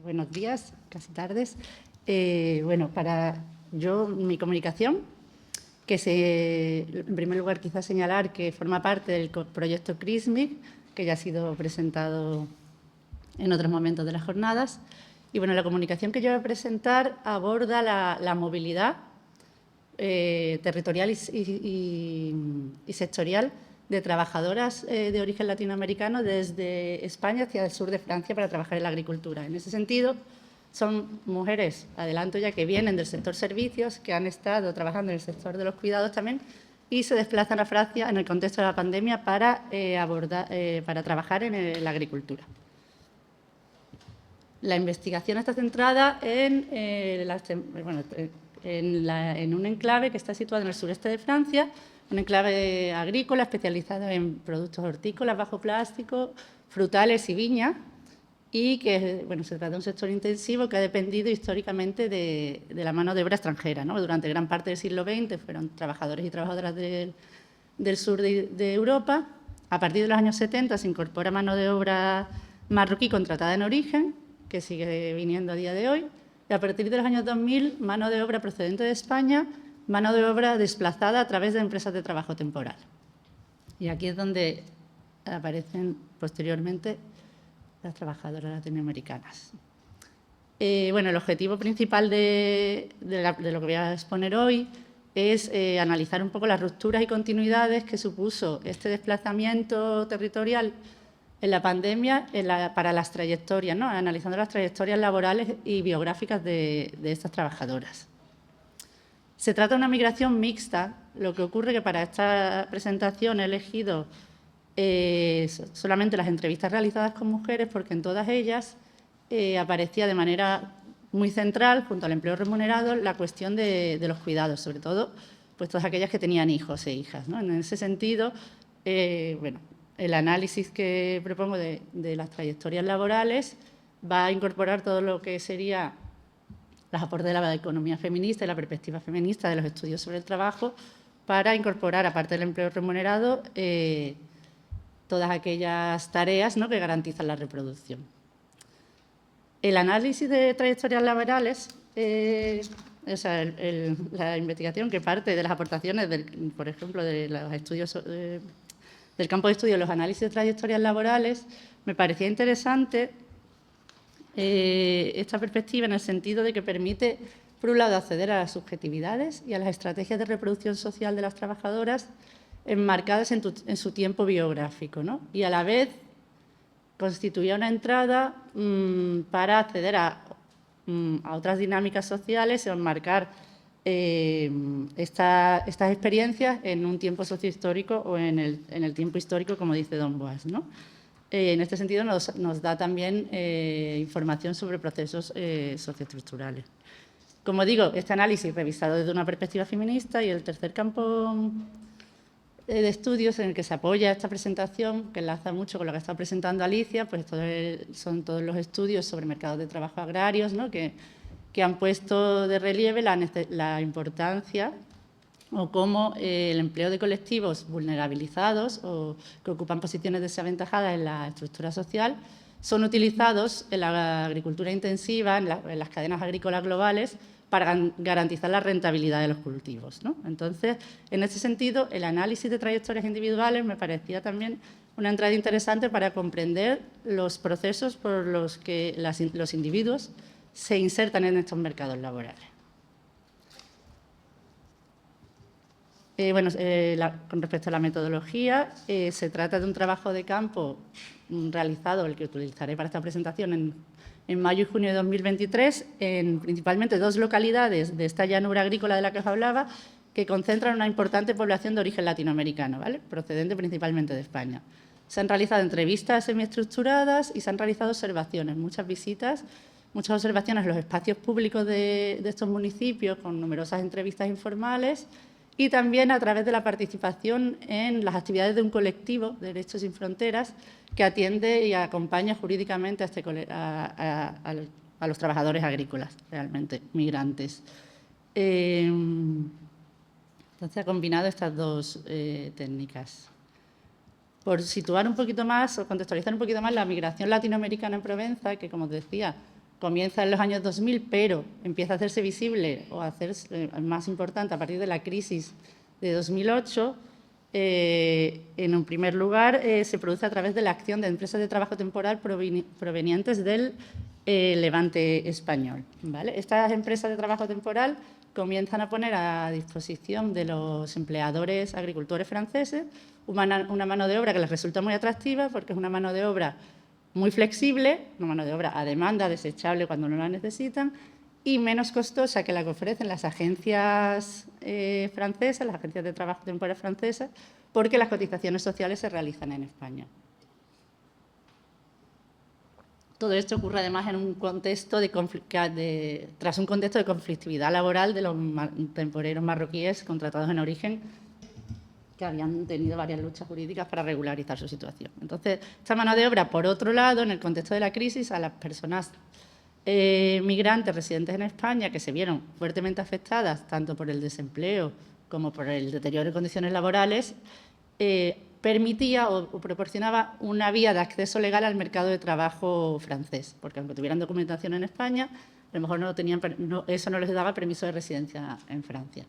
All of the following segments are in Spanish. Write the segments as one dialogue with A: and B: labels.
A: Buenos días, casi tardes. Para mi comunicación, en primer lugar, quizás señalar que forma parte del proyecto CRISMIC, que ya ha sido presentado en otros momentos de las jornadas. Y la comunicación que yo voy a presentar aborda la movilidad territorial y sectorial de trabajadoras de origen latinoamericano desde España hacia el sur de Francia para trabajar en la agricultura. En ese sentido, son mujeres, adelanto ya, que vienen del sector servicios, que han estado trabajando en el sector de los cuidados también y se desplazan a Francia en el contexto de la pandemia para trabajar en la agricultura. La investigación está centrada en un enclave que está situado en el sureste de Francia, un enclave agrícola especializado en productos hortícolas bajo plástico, frutales y viña, y que se trata de un sector intensivo que ha dependido históricamente de la mano de obra extranjera, ¿no? Durante gran parte del siglo XX fueron trabajadores y trabajadoras del sur de Europa. A partir de los años 70 se incorpora mano de obra marroquí contratada en origen, que sigue viniendo a día de hoy. Y a partir de los años 2000, mano de obra procedente de España, mano de obra desplazada a través de empresas de trabajo temporal. Y aquí es donde aparecen posteriormente las trabajadoras latinoamericanas. El objetivo principal de lo que voy a exponer hoy es analizar un poco las rupturas y continuidades que supuso este desplazamiento territorial en la pandemia para las trayectorias, ¿no? Analizando las trayectorias laborales y biográficas de estas trabajadoras. Se trata de una migración mixta, lo que ocurre que para esta presentación he elegido solamente las entrevistas realizadas con mujeres, porque en todas ellas aparecía de manera muy central, junto al empleo remunerado, la cuestión de los cuidados, sobre todo pues todas aquellas que tenían hijos e hijas, ¿no? En ese sentido, el análisis que propongo de las trayectorias laborales va a incorporar todo lo que sería los aportes de la economía feminista y la perspectiva feminista de los estudios sobre el trabajo para incorporar, aparte del empleo remunerado, todas aquellas tareas, ¿no?, que garantizan la reproducción. El análisis de trayectorias laborales, la investigación que parte de las aportaciones, por ejemplo, de los estudios del campo de estudio de los análisis de trayectorias laborales, me parecía interesante esta perspectiva en el sentido de que permite, por un lado, acceder a las subjetividades y a las estrategias de reproducción social de las trabajadoras enmarcadas en su tiempo biográfico, ¿no? Y a la vez constituía una entrada para acceder a otras dinámicas sociales y enmarcar estas experiencias en un tiempo sociohistórico o en el tiempo histórico, como dice Don Boas, ¿no? En este sentido, nos da también información sobre procesos socioestructurales. Como digo, este análisis revisado desde una perspectiva feminista, y el tercer campo de estudios en el que se apoya esta presentación, que enlaza mucho con lo que está presentando Alicia, pues son todos los estudios sobre mercados de trabajo agrarios, ¿no?, que han puesto de relieve la importancia o cómo el empleo de colectivos vulnerabilizados o que ocupan posiciones desaventajadas en la estructura social son utilizados en la agricultura intensiva, en las cadenas agrícolas globales, para garantizar la rentabilidad de los cultivos, ¿no? Entonces, en ese sentido, el análisis de trayectorias individuales me parecía también una entrada interesante para comprender los procesos por los que los individuos se insertan en estos mercados laborales. Con respecto a la metodología, se trata de un trabajo de campo realizado, el que utilizaré para esta presentación, en mayo y junio de 2023, en principalmente 2 localidades de esta llanura agrícola de la que os hablaba, que concentran una importante población de origen latinoamericano, ¿vale?, procedente principalmente de España. Se han realizado entrevistas semiestructuradas y se han realizado observaciones, muchas visitas, muchas observaciones en los espacios públicos de estos municipios, con numerosas entrevistas informales, y también a través de la participación en las actividades de un colectivo, Derechos Sin Fronteras, que atiende y acompaña jurídicamente a los trabajadores agrícolas, realmente, migrantes. Entonces, ha combinado estas dos técnicas. por situar un poquito más o contextualizar un poquito más la migración latinoamericana en Provenza, que, como os decía, comienza en los años 2000, pero empieza a hacerse visible o a hacerse más importante a partir de la crisis de 2008. En un primer lugar, se produce a través de la acción de empresas de trabajo temporal provenientes del Levante español, ¿vale? Estas empresas de trabajo temporal comienzan a poner a disposición de los empleadores agricultores franceses una mano de obra que les resulta muy atractiva, porque es una mano de obra muy flexible, una mano de obra a demanda, desechable cuando no la necesitan, y menos costosa que la que ofrecen las agencias francesas, las agencias de trabajo temporal francesas, porque las cotizaciones sociales se realizan en España. Todo esto ocurre además en un contexto tras un contexto de conflictividad laboral de los temporeros marroquíes contratados en origen, que habían tenido varias luchas jurídicas para regularizar su situación. Entonces, esta mano de obra, por otro lado, en el contexto de la crisis, a las personas migrantes residentes en España que se vieron fuertemente afectadas tanto por el desempleo como por el deterioro de condiciones laborales, permitía o proporcionaba una vía de acceso legal al mercado de trabajo francés, porque aunque tuvieran documentación en España, a lo mejor eso no les daba permiso de residencia en Francia.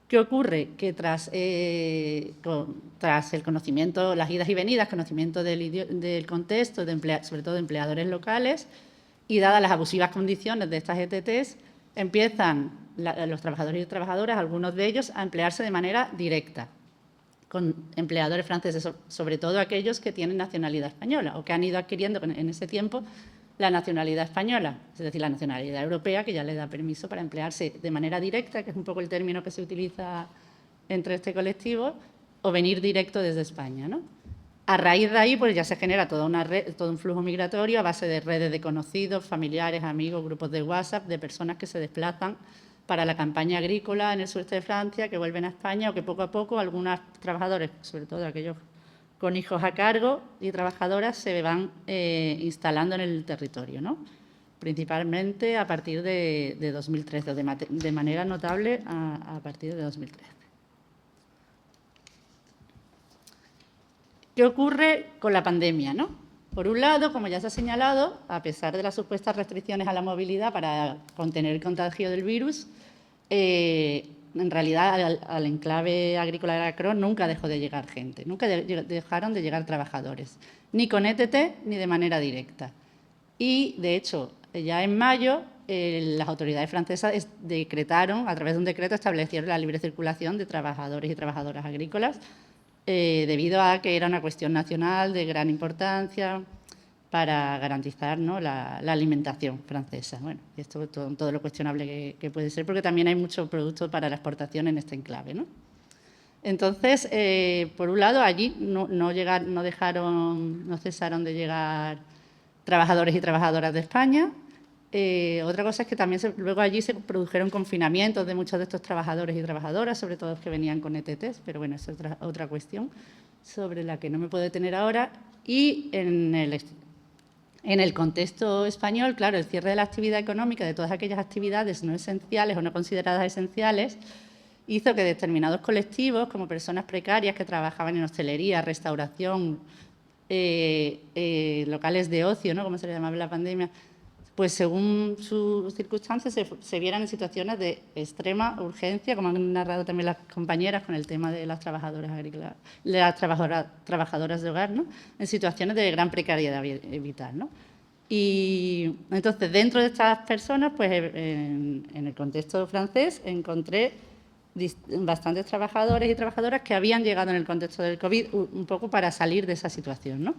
A: ¿Qué ocurre? Que tras el conocimiento, las idas y venidas, conocimiento del contexto, sobre todo de empleadores locales, y dadas las abusivas condiciones de estas ETTs, empiezan los trabajadores y trabajadoras, algunos de ellos, a emplearse de manera directa con empleadores franceses, sobre todo aquellos que tienen nacionalidad española o que han ido adquiriendo en ese tiempo la nacionalidad española, es decir, la nacionalidad europea, que ya le da permiso para emplearse de manera directa, que es un poco el término que se utiliza entre este colectivo, o venir directo desde España, ¿no? A raíz de ahí, pues ya se genera toda una red, todo un flujo migratorio a base de redes de conocidos, familiares, amigos, grupos de WhatsApp, de personas que se desplazan para la campaña agrícola en el sureste de Francia, que vuelven a España o que poco a poco algunos trabajadores, sobre todo aquellos con hijos a cargo y trabajadoras, se van instalando en el territorio, ¿no? Principalmente a partir de 2013, de manera notable a partir de 2013. ¿Qué ocurre con la pandemia, no? Por un lado, como ya se ha señalado, a pesar de las supuestas restricciones a la movilidad para contener el contagio del virus, en realidad al enclave agrícola de Lacroix nunca dejó de llegar gente, nunca dejaron de llegar trabajadores, ni con ETT ni de manera directa. Y, de hecho, ya en mayo, las autoridades francesas decretaron, a través de un decreto, establecieron la libre circulación de trabajadores y trabajadoras agrícolas, debido a que era una cuestión nacional de gran importancia para garantizar, ¿no?, la alimentación francesa. Bueno, esto todo lo cuestionable que puede ser, porque también hay mucho producto para la exportación en este enclave, ¿no? Entonces, por un lado, allí no cesaron de llegar trabajadores y trabajadoras de España. Otra cosa es que también luego allí se produjeron confinamientos de muchos de estos trabajadores y trabajadoras, sobre todo los que venían con ETTs, pero bueno, es otra cuestión sobre la que no me puedo detener ahora. Y en el contexto español, claro, el cierre de la actividad económica, de todas aquellas actividades no esenciales o no consideradas esenciales, hizo que determinados colectivos, como personas precarias que trabajaban en hostelería, restauración, locales de ocio, ¿no?, como se le llamaba en la pandemia, pues según sus circunstancias se vieran en situaciones de extrema urgencia, como han narrado también las compañeras con el tema de las trabajadoras agrícolas, las trabajadoras de hogar, ¿no?, en situaciones de gran precariedad vital, ¿no? Y entonces, dentro de estas personas, pues en el contexto francés, encontré bastantes trabajadores y trabajadoras que habían llegado en el contexto del COVID un poco para salir de esa situación, ¿no?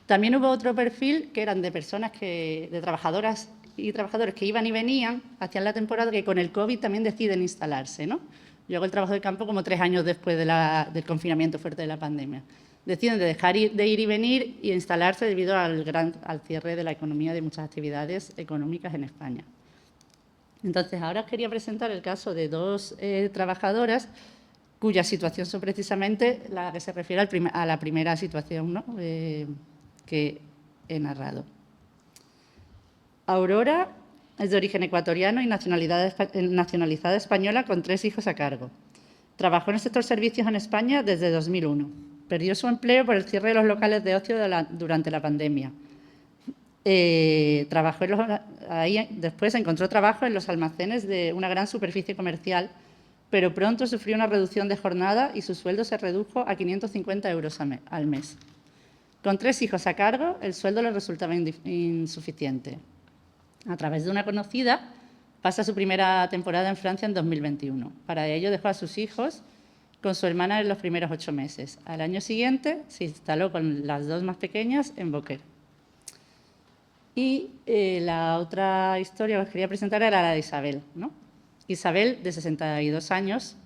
A: También hubo otro perfil que eran de personas de trabajadoras y trabajadores que iban y venían, hacían la temporada, que con el COVID también deciden instalarse, ¿no? Yo hago el trabajo de campo como 3 años después del confinamiento fuerte de la pandemia. Deciden de ir y venir y instalarse debido al cierre de la economía de muchas actividades económicas en España. Entonces, ahora os quería presentar el caso de 2 trabajadoras cuya situación son precisamente la que se refiere a la primera situación, ¿no?, que he narrado. Aurora es de origen ecuatoriano y nacionalizada española con 3 hijos a cargo. Trabajó en el sector servicios en España desde 2001. perdió su empleo por el cierre de los locales de ocio durante la pandemia. Ahí después encontró trabajo en los almacenes de una gran superficie comercial, pero pronto sufrió una reducción de jornada y su sueldo se redujo a 550 euros al mes. Con 3 hijos a cargo, el sueldo le resultaba insuficiente. A través de una conocida, pasa su primera temporada en Francia en 2021. Para ello dejó a sus hijos con su hermana en los primeros 8 meses. Al año siguiente se instaló con las 2 más pequeñas en Beaucaire. Y la otra historia que os quería presentar era la de Isabel, ¿no? Isabel, de 62 años,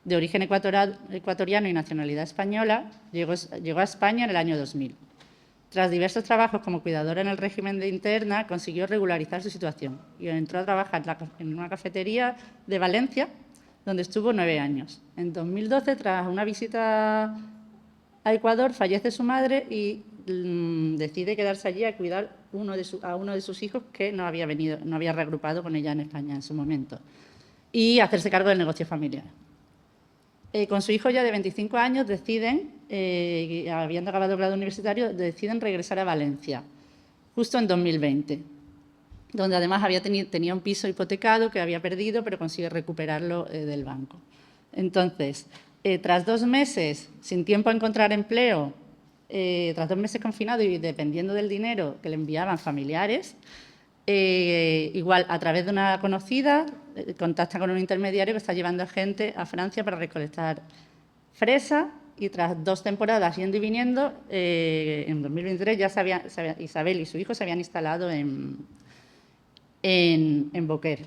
A: de origen ecuatoriano y nacionalidad española, llegó a España en el año 2000. Tras diversos trabajos como cuidadora en el régimen de interna, consiguió regularizar su situación y entró a trabajar en una cafetería de Valencia, donde estuvo 9 años. En 2012, tras una visita a Ecuador, fallece su madre y decide quedarse allí a cuidar a uno de sus hijos que no había reagrupado con ella en España en su momento, y hacerse cargo del negocio familiar. Con su hijo ya de 25 años deciden, habiendo acabado el grado universitario, deciden regresar a Valencia, justo en 2020, donde además tenía un piso hipotecado que había perdido, pero consigue recuperarlo del banco. Entonces, tras 2 meses sin tiempo a encontrar empleo, tras 2 meses confinado y dependiendo del dinero que le enviaban familiares, igual a través de una conocida, contacta con un intermediario que está llevando a gente a Francia para recolectar fresa, y tras 2 temporadas yendo y viniendo, en 2023 ya Isabel y su hijo se habían instalado en Beaucaire.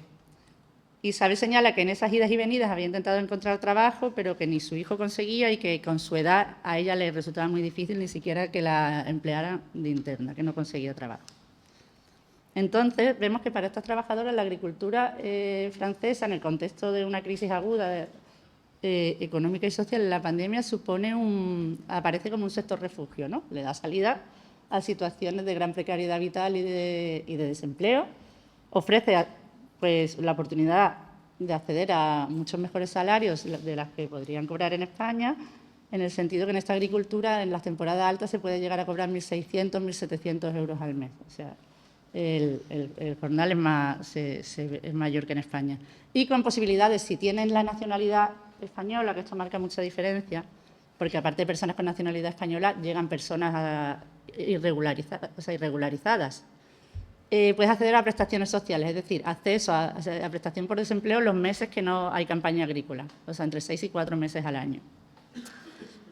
A: Isabel señala que en esas idas y venidas había intentado encontrar trabajo, pero que ni su hijo conseguía y que con su edad a ella le resultaba muy difícil ni siquiera que la emplearan de interna, que no conseguía trabajo. Entonces, vemos que para estas trabajadoras la agricultura francesa, en el contexto de una crisis aguda económica y social en la pandemia, aparece como un sector refugio, ¿no? Le da salida a situaciones de gran precariedad vital y de desempleo, ofrece pues, la oportunidad de acceder a muchos mejores salarios de las que podrían cobrar en España, en el sentido que en esta agricultura, en las temporadas altas, se puede llegar a cobrar 1.600, 1.700 euros al mes. O sea, el jornal es mayor que en España. Y con posibilidades, si tienen la nacionalidad española, que esto marca mucha diferencia, porque aparte de personas con nacionalidad española, llegan personas irregularizadas. Puedes acceder a prestaciones sociales, es decir, acceso a prestación por desempleo los meses que no hay campaña agrícola, o sea, entre 6 y 4 meses al año.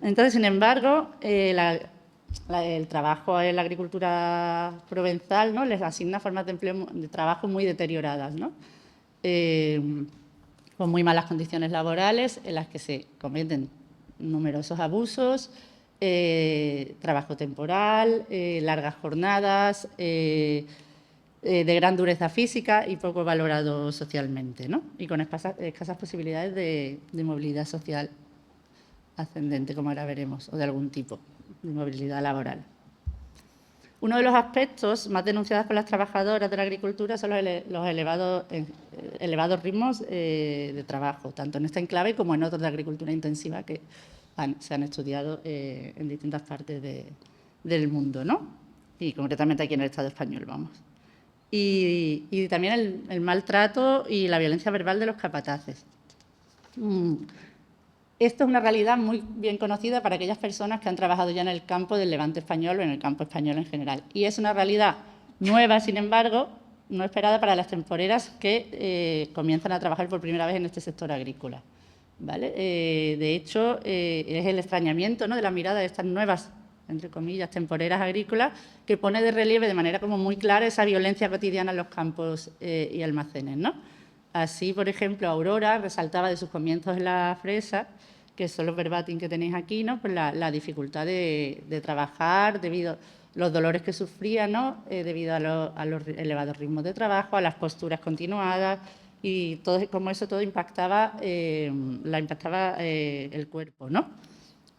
A: Entonces, sin embargo, el trabajo en la agricultura provenzal, ¿no?, les asigna formas de trabajo muy deterioradas, ¿no? Con muy malas condiciones laborales, en las que se cometen numerosos abusos, trabajo temporal, largas jornadas, de gran dureza física y poco valorado socialmente, ¿no? Y con escasas posibilidades de movilidad social ascendente, como ahora veremos, o de algún tipo de movilidad laboral. Uno de los aspectos más denunciados por las trabajadoras de la agricultura son los elevados ritmos de trabajo, tanto en esta enclave como en otros de agricultura intensiva que se han estudiado en distintas partes del mundo, ¿no? Y concretamente aquí en el Estado español, vamos. Y también el maltrato y la violencia verbal de los capataces. Esto es una realidad muy bien conocida para aquellas personas que han trabajado ya en el campo del Levante español o en el campo español en general. Y es una realidad nueva, sin embargo, no esperada para las temporeras que comienzan a trabajar por primera vez en este sector agrícola, ¿vale? De hecho, es el extrañamiento, ¿no?, de la mirada de estas nuevas, entre comillas, temporeras agrícolas, que pone de relieve de manera como muy clara esa violencia cotidiana en los campos y almacenes, ¿no? Así, por ejemplo, Aurora resaltaba de sus comienzos en la fresa, que son los verbatim que tenéis aquí, ¿no?, pues la dificultad de trabajar debido a los dolores que sufría, ¿no?, debido a los elevados ritmos de trabajo, a las posturas continuadas, y todo, como eso todo impactaba el cuerpo, ¿no?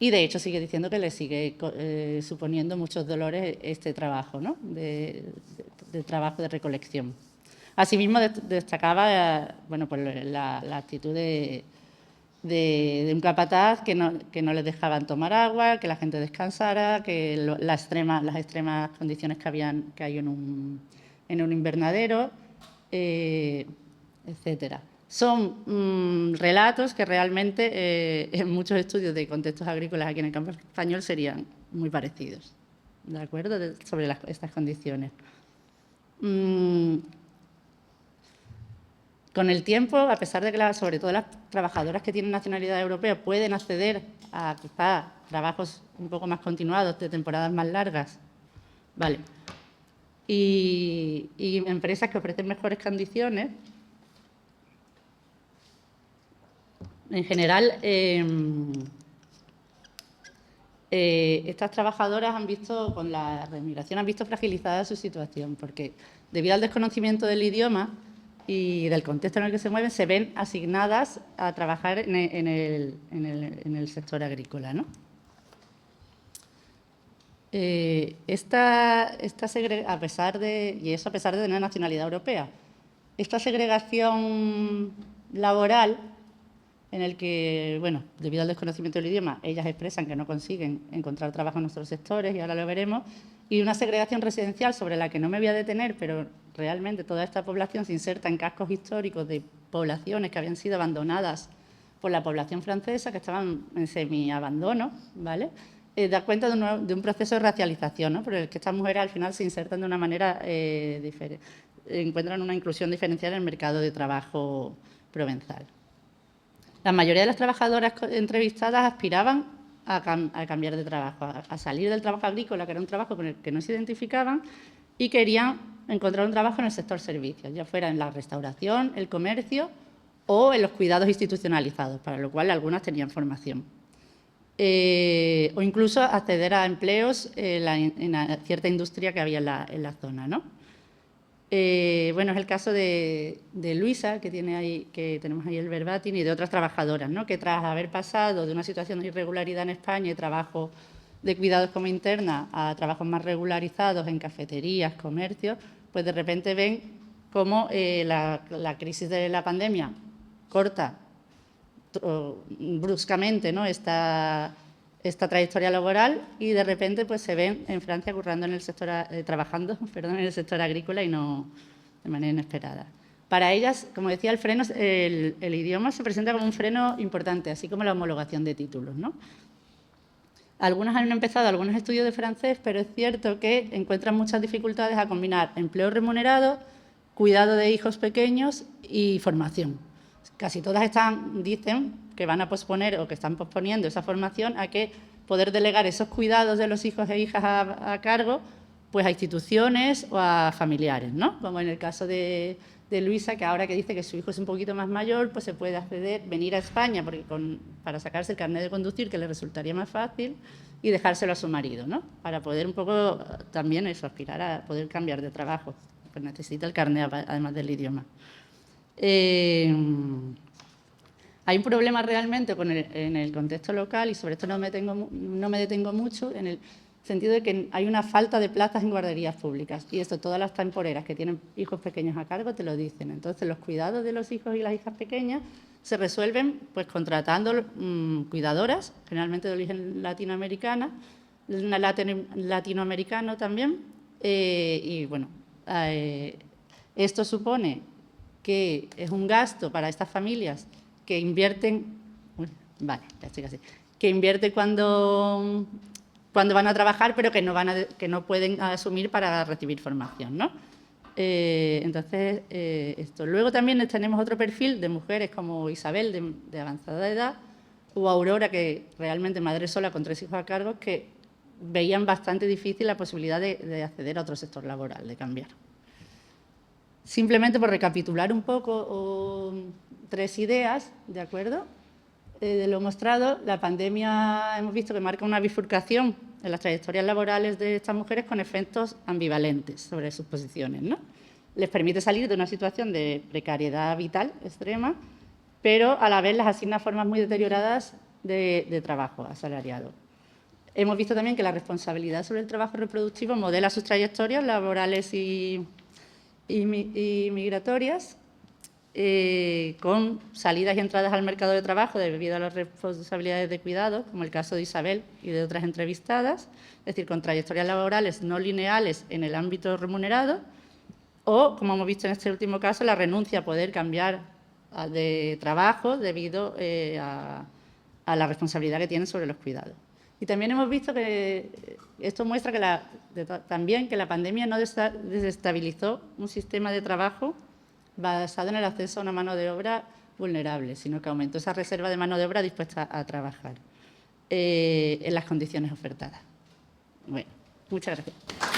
A: Y, de hecho, sigue diciendo que le sigue suponiendo muchos dolores este trabajo, ¿no?, de trabajo de recolección. Asimismo, destacaba bueno, pues la actitud de de un capataz que no les dejaban tomar agua, que la gente descansara, que las extremas condiciones que hay en un invernadero, etcétera. Son relatos que realmente en muchos estudios de contextos agrícolas aquí en el campo español serían muy parecidos, ¿de acuerdo? Sobre estas condiciones. Con el tiempo, a pesar de que sobre todo las trabajadoras que tienen nacionalidad europea pueden acceder a quizá trabajos un poco más continuados, de temporadas más largas, ¿vale? Y empresas que ofrecen mejores condiciones, en general, estas trabajadoras con la remigración han visto fragilizada su situación, porque debido al desconocimiento del idioma y del contexto en el que se mueven, se ven asignadas a trabajar en el sector agrícola, ¿no? Y eso a pesar de tener nacionalidad europea. Esta segregación laboral, en el que, bueno, debido al desconocimiento del idioma, ellas expresan que no consiguen encontrar trabajo en nuestros sectores, y ahora lo veremos, y una segregación residencial sobre la que no me voy a detener, pero realmente toda esta población se inserta en cascos históricos de poblaciones que habían sido abandonadas por la población francesa, que estaban en semi-abandono, ¿vale? Da cuenta de un proceso de racialización, ¿no? Por el que estas mujeres al final se insertan de una manera diferente, encuentran una inclusión diferencial en el mercado de trabajo provenzal. La mayoría de las trabajadoras entrevistadas aspiraban a cambiar de trabajo, a salir del trabajo agrícola, que era un trabajo con el que no se identificaban, y querían encontrar un trabajo en el sector servicios, ya fuera en la restauración, el comercio o en los cuidados institucionalizados, para lo cual algunas tenían formación. O incluso acceder a empleos en cierta industria que había en la zona, ¿no? Bueno, es el caso de Luisa, que tenemos ahí el verbatim, y de otras trabajadoras, ¿no? Que tras haber pasado de una situación de irregularidad en España y trabajo de cuidados como interna a trabajos más regularizados en cafeterías, comercios, pues de repente ven cómo la crisis de la pandemia corta bruscamente, ¿no? esta trayectoria laboral, y de repente pues se ven en Francia trabajando en el sector agrícola, y no de manera inesperada. Para ellas, como decía, el idioma se presenta como un freno importante, así como la homologación de títulos, ¿no? Algunas han empezado algunos estudios de francés, pero es cierto que encuentran muchas dificultades a combinar empleo remunerado, cuidado de hijos pequeños y formación. Casi todas dicen que van a posponer o que están posponiendo esa formación a que poder delegar esos cuidados de los hijos e hijas a cargo, pues a instituciones o a familiares, ¿no? Como en el caso de Luisa, que ahora que dice que su hijo es un poquito más mayor, pues se puede venir a España para sacarse el carnet de conducir, que le resultaría más fácil, y dejárselo a su marido, ¿no? Para poder un poco también aspirar a poder cambiar de trabajo, pues necesita el carnet además del idioma. Hay un problema realmente en el contexto local, y sobre esto no me detengo mucho, en el sentido de que hay una falta de plazas en guarderías públicas, y esto todas las temporeras que tienen hijos pequeños a cargo te lo dicen. Entonces, los cuidados de los hijos y las hijas pequeñas se resuelven pues contratando cuidadoras, generalmente de origen latinoamericano también, y bueno, esto supone que es un gasto para estas familias que invierten, que invierten cuando van a trabajar, pero que no pueden asumir para recibir formación, ¿no? Entonces, esto. Luego también tenemos otro perfil de mujeres como Isabel, de avanzada edad, o Aurora, que realmente madre sola con 3 hijos a cargo, que veían bastante difícil la posibilidad de acceder a otro sector laboral, de cambiar. Simplemente por recapitular un poco 3 ideas, ¿de acuerdo? De lo mostrado, la pandemia hemos visto que marca una bifurcación en las trayectorias laborales de estas mujeres con efectos ambivalentes sobre sus posiciones, ¿no? Les permite salir de una situación de precariedad vital extrema, pero a la vez las asigna formas muy deterioradas de trabajo asalariado. Hemos visto también que la responsabilidad sobre el trabajo reproductivo modela sus trayectorias laborales y migratorias, con salidas y entradas al mercado de trabajo debido a las responsabilidades de cuidado, como el caso de Isabel y de otras entrevistadas, es decir, con trayectorias laborales no lineales en el ámbito remunerado, o, como hemos visto en este último caso, la renuncia a poder cambiar de trabajo debido a la responsabilidad que tienen sobre los cuidados. Y también hemos visto que esto muestra que también que la pandemia no desestabilizó un sistema de trabajo basado en el acceso a una mano de obra vulnerable, sino que aumentó esa reserva de mano de obra dispuesta a trabajar en las condiciones ofertadas. Bueno, muchas gracias.